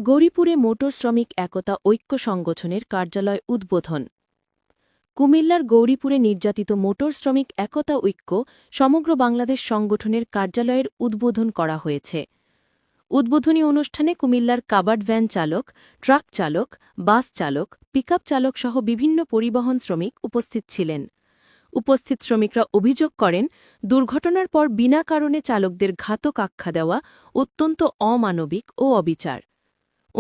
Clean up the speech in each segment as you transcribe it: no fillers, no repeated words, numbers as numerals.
গৌরীপুরে motor শ্রমিক একতা ঐক্য সংগঠনের কার্যালয় উদ্বোধন। কুমিল্লার গৌরীপুরে নির্যাতিত মোটর শ্রমিক একতা ঐক্য সমগ্র বাংলাদেশ সংগঠনের কার্যালয়ের উদ্বোধন করা হয়েছে। উদ্বোধনী অনুষ্ঠানে কুমিল্লার কাবার্ড ভ্যান চালক, ট্রাক চালক, বাস চালক, পিকআপ চালক সহ বিভিন্ন পরিবহন শ্রমিক উপস্থিত ছিলেন। উপস্থিত শ্রমিকরা অভিযোগ করেন, দুর্ঘটনার পর বিনা কারণে চালকদের ঘাতক আখ্যা দেওয়া অত্যন্ত অমানবিক ও অবিচার।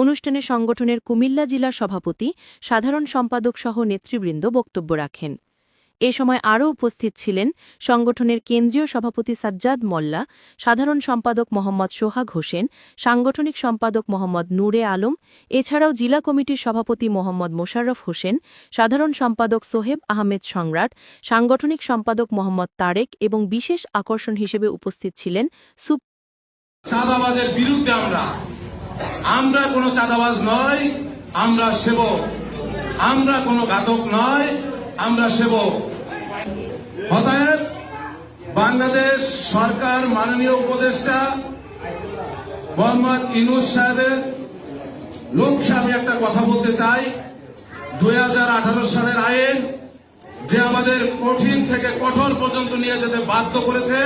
অনুষ্ঠানে সংগঠনের কুমিল্লা জেলা সভাপতি, সাধারণ সম্পাদক সহ নেতৃবৃন্দ বক্তব্য রাখেন। এ সময় আরও উপস্থিত ছিলেন সংগঠনের কেন্দ্রীয় সভাপতি সাজ্জাদ মোল্লা, সাধারণ সম্পাদক মোহাম্মদ সোহাগ হোসেন, সাংগঠনিক সম্পাদক মোহাম্মদ নূরে আলম, এছাড়াও জেলা কমিটির সভাপতি মোহাম্মদ মোশাররফ হোসেন, সাধারণ সম্পাদক সোহেব আহমেদ সম্রাট, সাংগঠনিক সম্পাদক মোহাম্মদ তারেক এবং বিশেষ আকর্ষণ হিসেবে উপস্থিত ছিলেন চাঁদাবাজের বিরুদ্ধে আমরা কোনো চাঁদাবাজ নয়, আমরা সেবক। আমরা কোনো ঘাতক নয়, আমরা সেবক। অতএব বাংলাদেশ সরকার মাননীয় উপদেষ্টা মোহাম্মদ ইউনূস সাহেবের লক্ষ্যে আমি একটা কথা বলতে চাই। 2018 সালের আইন যে আমাদের কঠিন থেকে কঠোর পর্যন্ত নিয়ে যেতে বাধ্য করেছে,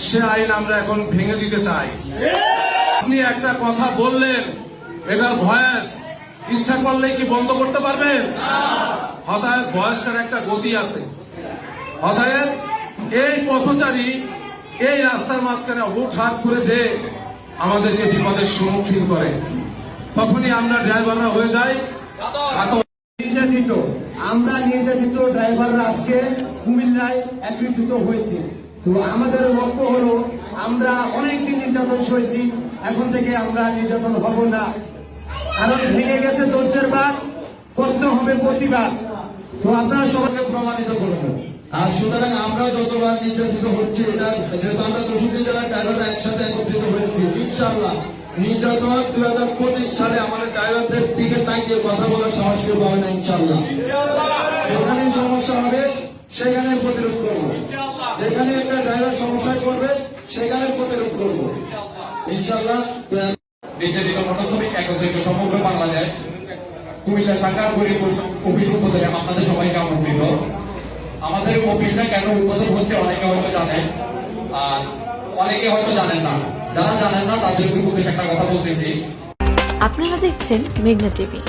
সে আইন আমরা এখন ভেঙে দিতে চাই। আপনি একটা কথা বললেন, এটার ভয়েস ইচ্ছা করলে কি বন্ধ করতে পারবেন? অতএব ভয়েসটার একটা গতি আছে। অতএব এই পথচারী এই রাস্তার মাঝখানে হুটহাট করে যে আমাদেরকে বিপদের সম্মুখীন করে, তখনই আমরা ড্রাইভাররা হয়ে যাই নির্যাতিত। আমরা নির্যাতিত ড্রাইভাররা আজকে কুমিল্লায় একত্রিত হয়েছি। তো আমাদের লক্ষ্য হলো, আমরা অনেকদিন নির্যাতন সয়েছি, এখন থেকে আমরা নির্যাতন হব না। কারণ ভেঙে গেছে ধৈর্যের বাঁধ, করতে হবে প্রতিবাদ। তো আপনারা সবাইকে প্রমাণিত করবেন। আর সুতরাং আমরা যতবার নির্যাতিত হচ্ছে, এটা যেহেতু আমরা 64 জেলার ড্রাইভাররা একসাথে একত্রিত হয়েছি, ইনশাআল্লাহ নির্যাতন 2025 সালে আমাদের ড্রাইভারদের দিকে তাকিয়ে কথা বলার সাহস কেউ পাবে না। ইনশাআল্লাহ যেখানে সমস্যা হবে সেখানে প্রতিরোধ করবো, যেখানে একটা ড্রাইভার সমস্যা করবে সেখানে প্রতিরোধ করবো ইনশাআল্লাহ। নির্যাতিত মোটর শ্রমিক একত্রিত সমগ্র বাংলাদেশ কুমিল্লা শাখার অফিস উদ্বোধনে আপনাদের সবাইকে আমন্ত্রিত। আমাদের অফিসটা কেন উদ্বোধন হচ্ছে অনেকে হয়তো জানেন, আর অনেকে হয়তো জানেন না। যারা জানেন না তাদের উদ্দেশ্যে একটা কথা বলতেছি। আপনারা দেখছেন মেঘনা টিভি।